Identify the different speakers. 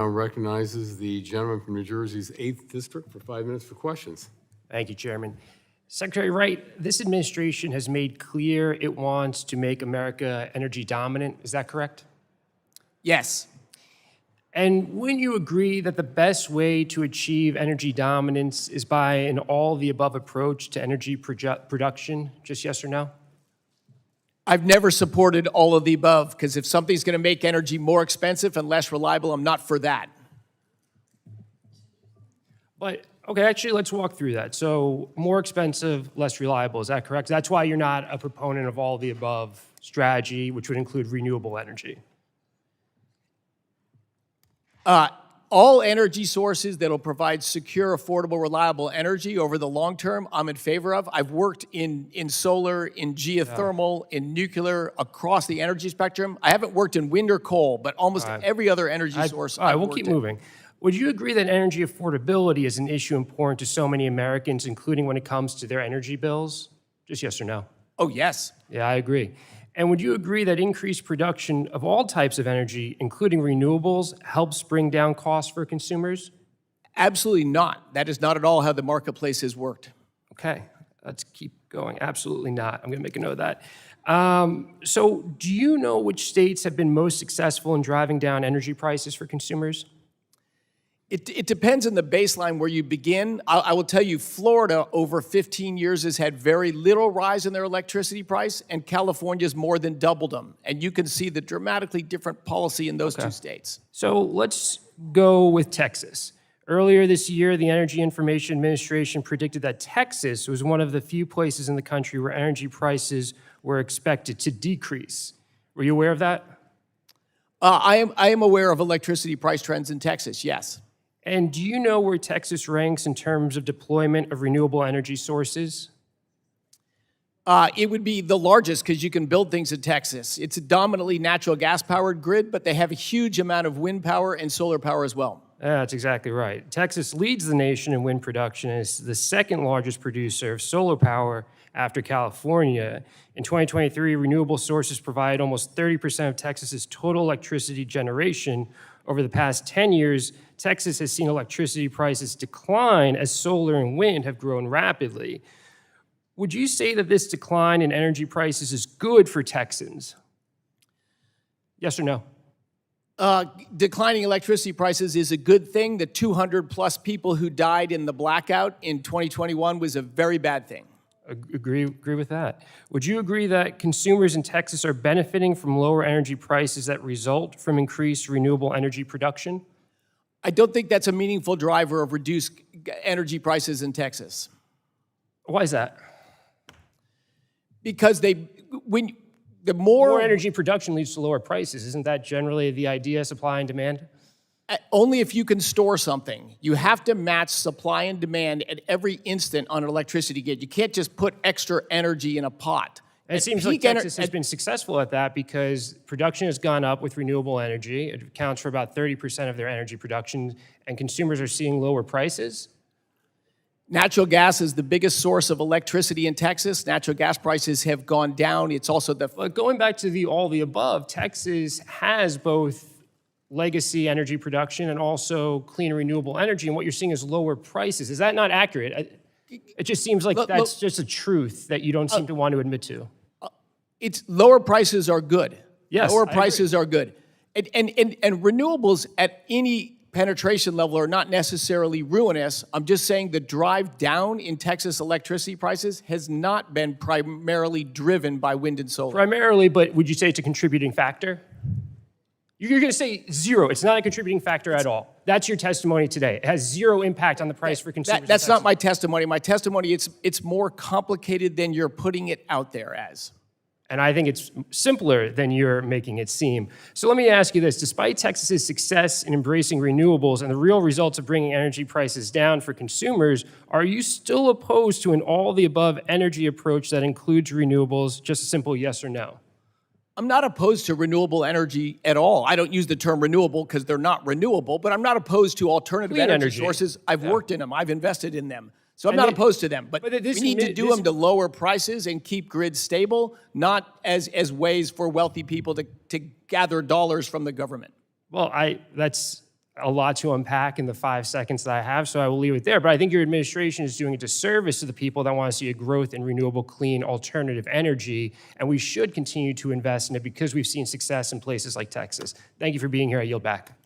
Speaker 1: Now recognizes the gentleman from New Jersey's 8th District for 5 minutes for questions.
Speaker 2: Thank you, Chairman. Secretary Wright, this administration has made clear it wants to make America energy dominant. Is that correct?
Speaker 3: Yes.
Speaker 2: And wouldn't you agree that the best way to achieve energy dominance is by an all-the-above approach to energy production? Just yes or no?
Speaker 3: I've never supported all of the above, because if something's going to make energy more expensive and less reliable, I'm not for that.
Speaker 2: But, okay, actually, let's walk through that. So more expensive, less reliable, is that correct? That's why you're not a proponent of all the above strategy, which would include renewable energy.
Speaker 3: All energy sources that will provide secure, affordable, reliable energy over the long term, I'm in favor of. I've worked in solar, in geothermal, in nuclear, across the energy spectrum. I haven't worked in wind or coal, but almost every other energy source
Speaker 2: All right,
Speaker 3: I've
Speaker 2: we'll
Speaker 3: worked
Speaker 2: keep
Speaker 3: in.
Speaker 2: moving. Would you agree that energy affordability is an issue important to so many Americans, including when it comes to their energy bills? Just yes or no?
Speaker 3: Oh, yes.
Speaker 2: Yeah, I agree. And would you agree that increased production of all types of energy, including renewables, helps bring down costs for consumers?
Speaker 3: Absolutely not. That is not at all how the marketplace has worked.
Speaker 2: Okay, let's keep going. Absolutely not. I'm going to make a note of that. So do you know which states have been most successful in driving down energy prices for consumers?
Speaker 3: It depends on the baseline where you begin. I will tell you, Florida over 15 years has had very little rise in their electricity price, and California's more than doubled them. And you can see the dramatically different policy in those two states.
Speaker 2: So let's go with Texas. Earlier this year, the Energy Information Administration predicted that Texas was one of the few places in the country where energy prices were expected to decrease. Were you aware of that?
Speaker 3: I am aware of electricity price trends in Texas, yes.
Speaker 2: And do you know where Texas ranks in terms of deployment of renewable energy sources?
Speaker 3: It would be the largest because you can build things in Texas. It's a dominantly natural gas-powered grid, but they have a huge amount of wind power and solar power as well.
Speaker 2: Yeah, that's exactly right. Texas leads the nation in wind production and is the second largest producer of solar power after California. In 2023, renewable sources provide almost 30% of Texas's total electricity generation. Over the past 10 years, Texas has seen electricity prices decline as solar and wind have grown rapidly. Would you say that this decline in energy prices is good for Texans? Yes or no?
Speaker 3: Declining electricity prices is a good thing. The 200-plus people who died in the blackout in 2021 was a very bad thing.
Speaker 2: Agree with that. Would you agree that consumers in Texas are benefiting from lower energy prices that result from increased renewable energy production?
Speaker 3: I don't think that's a meaningful driver of reduced energy prices in Texas.
Speaker 2: Why is that?
Speaker 3: Because the
Speaker 2: more energy production leads to lower prices. Isn't that generally the idea, supply and demand?
Speaker 3: Only if you can store something. You have to match supply and demand at every instant on an electricity grid. You can't just put extra energy in a pot.
Speaker 2: It seems like Texas has been successful at that because production has gone up with renewable energy. It accounts for about 30% of their energy production, and consumers are seeing lower prices.
Speaker 3: Natural gas is the biggest source of electricity in Texas. Natural gas prices have gone down. It's also the...
Speaker 2: But going back to the all the above, Texas has both legacy energy production and also clean renewable energy, and what you're seeing is lower prices. Is that not accurate? It just seems like that's just a truth that you don't seem to want to admit to.
Speaker 3: It's lower prices are good.
Speaker 2: Yes,
Speaker 3: lower prices are good. And renewables at any penetration level are not necessarily ruinous. I'm just saying the drive down in Texas electricity prices has not been primarily driven by wind and solar.
Speaker 2: Primarily, but would you say it's a contributing factor? You're going to say zero. It's not a contributing factor at all. That's your testimony today. It has zero impact on the price for consumers.
Speaker 3: That's not my testimony. My testimony, it's more complicated than you're putting it out there as.
Speaker 2: And I think it's simpler than you're making it seem. So let me ask you this. Despite Texas's success in embracing renewables and the real results of bringing energy prices down for consumers, are you still opposed to an all-the-above energy approach that includes renewables? Just a simple yes or no.
Speaker 3: I'm not opposed to renewable energy at all. I don't use the term renewable because they're not renewable, but I'm not opposed to alternative energy sources. I've worked in them. I've invested in them. So I'm not opposed to them. But we need to do them to lower prices and keep grids stable, not as ways for wealthy people to gather dollars from the government.
Speaker 2: Well, that's a lot to unpack in the 5 seconds that I have, so I will leave it there. But I think your administration is doing a disservice to the people that want to see a growth in renewable, clean, alternative energy, and we should continue to invest in it because we've seen success in places like Texas. Thank you for being here. I yield back.